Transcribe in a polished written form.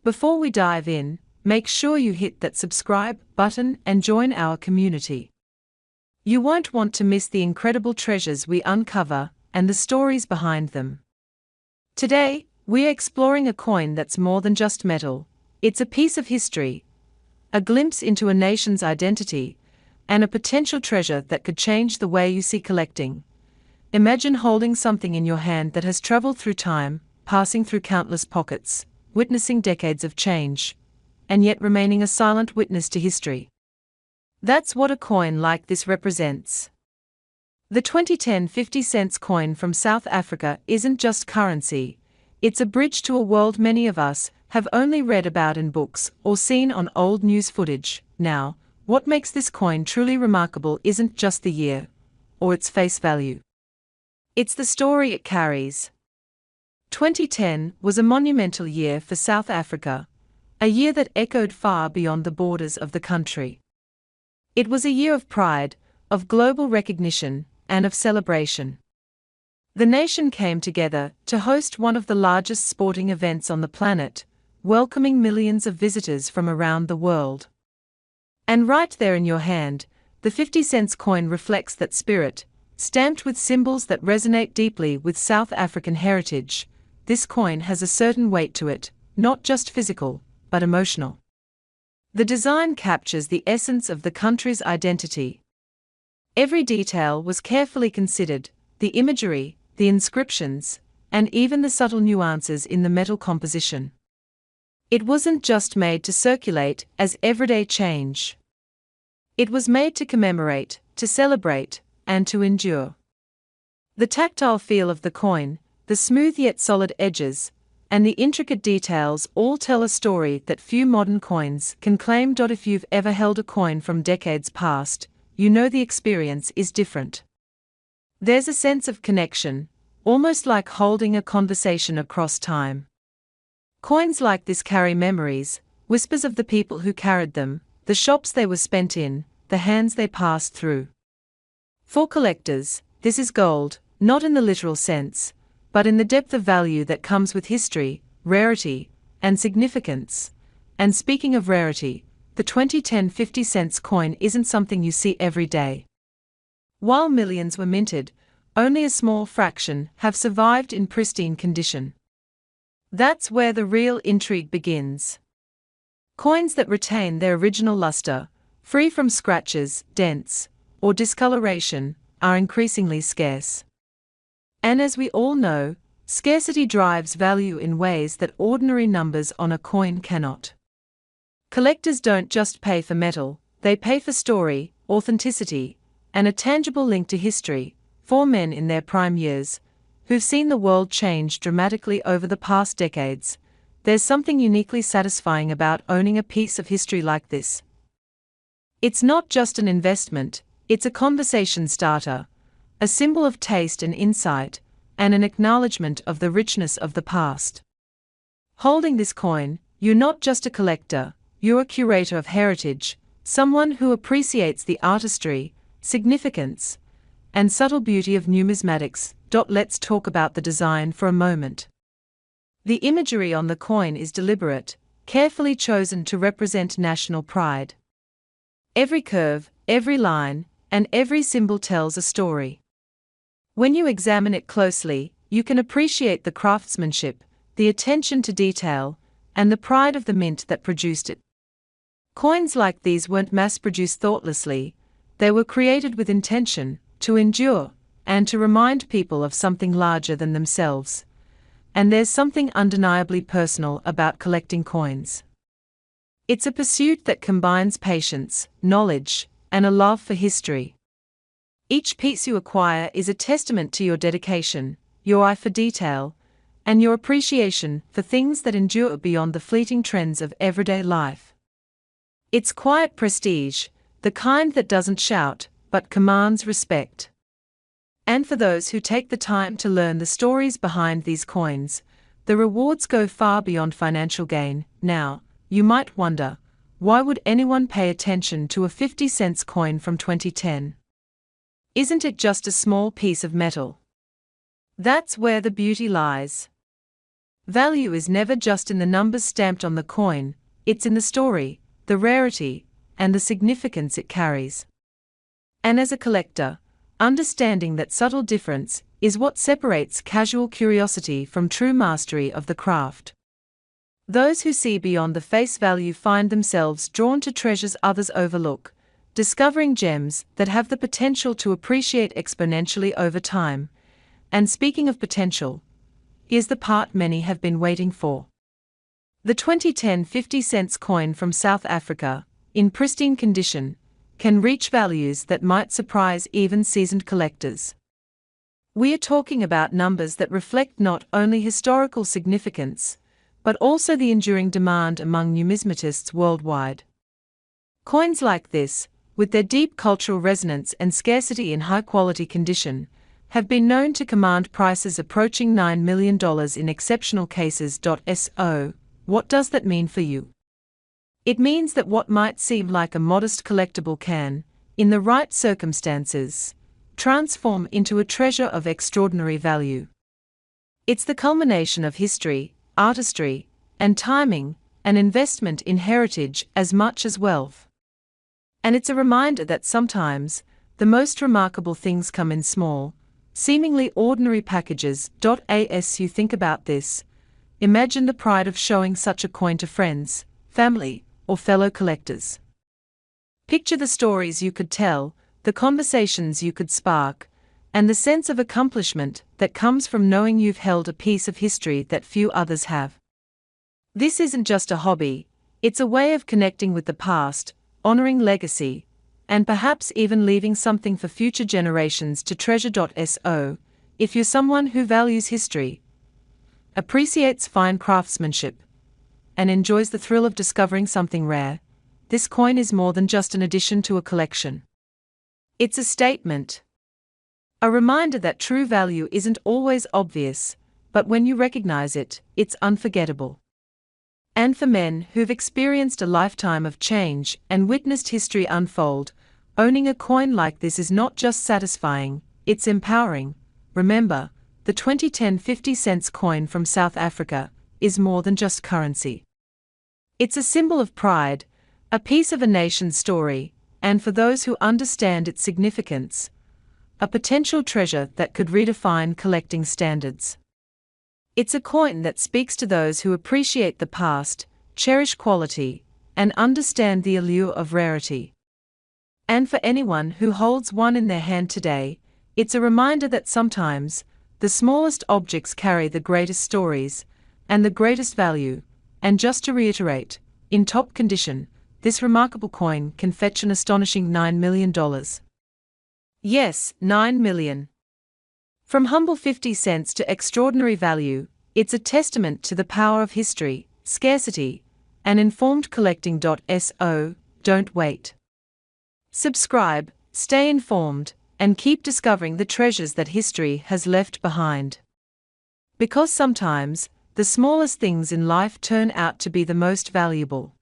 Before we dive in, make sure you hit that subscribe button and join our community. You won't want to miss the incredible treasures we uncover and the stories behind them. Today, we're exploring a coin that's more than just metal. It's a piece of history, a glimpse into a nation's identity, and a potential treasure that could change the way you see collecting. Imagine holding something in your hand that has traveled through time, passing through countless pockets, witnessing decades of change, and yet remaining a silent witness to history. That's what a coin like this represents. The 2010 50-cent coin from South Africa isn't just currency, it's a bridge to a world many of us have only read about in books or seen on old news footage. Now, what makes this coin truly remarkable isn't just the year or its face value. It's the story it carries. 2010 was a monumental year for South Africa, a year that echoed far beyond the borders of the country. It was a year of pride, of global recognition, and of celebration. The nation came together to host one of the largest sporting events on the planet, welcoming millions of visitors from around the world. And right there in your hand, the 50-cent coin reflects that spirit, stamped with symbols that resonate deeply with South African heritage. This coin has a certain weight to it, not just physical, but emotional. The design captures the essence of the country's identity. Every detail was carefully considered, the imagery, the inscriptions, and even the subtle nuances in the metal composition. It wasn't just made to circulate as everyday change. It was made to commemorate, to celebrate, and to endure. The tactile feel of the coin, the smooth yet solid edges, and the intricate details all tell a story that few modern coins can claim. If you've ever held a coin from decades past, you know the experience is different. There's a sense of connection, almost like holding a conversation across time. Coins like this carry memories, whispers of the people who carried them, the shops they were spent in, the hands they passed through. For collectors, this is gold, not in the literal sense, but in the depth of value that comes with history, rarity, and significance. And speaking of rarity, the 2010 50-cent coin isn't something you see every day. While millions were minted, only a small fraction have survived in pristine condition. That's where the real intrigue begins. Coins that retain their original luster, free from scratches, dents, or discoloration, are increasingly scarce. And as we all know, scarcity drives value in ways that ordinary numbers on a coin cannot. Collectors don't just pay for metal, they pay for story, authenticity, and a tangible link to history. For men in their prime years, who've seen the world change dramatically over the past decades, there's something uniquely satisfying about owning a piece of history like this. It's not just an investment, it's a conversation starter, a symbol of taste and insight, and an acknowledgement of the richness of the past. Holding this coin, you're not just a collector, you're a curator of heritage, someone who appreciates the artistry, significance, and subtle beauty of numismatics. Let's talk about the design for a moment. The imagery on the coin is deliberate, carefully chosen to represent national pride. Every curve, every line, and every symbol tells a story. When you examine it closely, you can appreciate the craftsmanship, the attention to detail, and the pride of the mint that produced it. Coins like these weren't mass-produced thoughtlessly, they were created with intention, to endure, and to remind people of something larger than themselves. And there's something undeniably personal about collecting coins. It's a pursuit that combines patience, knowledge, and a love for history. Each piece you acquire is a testament to your dedication, your eye for detail, and your appreciation for things that endure beyond the fleeting trends of everyday life. It's quiet prestige, the kind that doesn't shout, but commands respect. And for those who take the time to learn the stories behind these coins, the rewards go far beyond financial gain. Now, you might wonder, why would anyone pay attention to a 50-cent coin from 2010? Isn't it just a small piece of metal? That's where the beauty lies. Value is never just in the numbers stamped on the coin, it's in the story, the rarity, and the significance it carries. And as a collector, understanding that subtle difference is what separates casual curiosity from true mastery of the craft. Those who see beyond the face value find themselves drawn to treasures others overlook, discovering gems that have the potential to appreciate exponentially over time. And speaking of potential, here's the part many have been waiting for. The 2010 50-cent coin from South Africa, in pristine condition, can reach values that might surprise even seasoned collectors. We are talking about numbers that reflect not only historical significance, but also the enduring demand among numismatists worldwide. Coins like this, with their deep cultural resonance and scarcity in high-quality condition, have been known to command prices approaching $9 million in exceptional cases. So, what does that mean for you? It means that what might seem like a modest collectible can, in the right circumstances, transform into a treasure of extraordinary value. It's the culmination of history, artistry, and timing, an investment in heritage as much as wealth. And it's a reminder that sometimes, the most remarkable things come in small, seemingly ordinary packages. As you think about this, imagine the pride of showing such a coin to friends, family, or fellow collectors. Picture the stories you could tell, the conversations you could spark, and the sense of accomplishment that comes from knowing you've held a piece of history that few others have. This isn't just a hobby, it's a way of connecting with the past, honoring legacy, and perhaps even leaving something for future generations to treasure. So, if you're someone who values history, appreciates fine craftsmanship, and enjoys the thrill of discovering something rare, this coin is more than just an addition to a collection. It's a statement. A reminder that true value isn't always obvious, but when you recognize it, it's unforgettable. And for men who've experienced a lifetime of change and witnessed history unfold, owning a coin like this is not just satisfying, it's empowering. Remember, the 2010 50-cent coin from South Africa is more than just currency. It's a symbol of pride, a piece of a nation's story, and for those who understand its significance, a potential treasure that could redefine collecting standards. It's a coin that speaks to those who appreciate the past, cherish quality, and understand the allure of rarity. And for anyone who holds one in their hand today, it's a reminder that sometimes, the smallest objects carry the greatest stories, and the greatest value. And just to reiterate, in top condition, this remarkable coin can fetch an astonishing $9 million. Yes, $9 million. From humble 50 cents to extraordinary value, it's a testament to the power of history, scarcity, and informed collecting. So, don't wait. Subscribe, stay informed, and keep discovering the treasures that history has left behind. Because sometimes, the smallest things in life turn out to be the most valuable.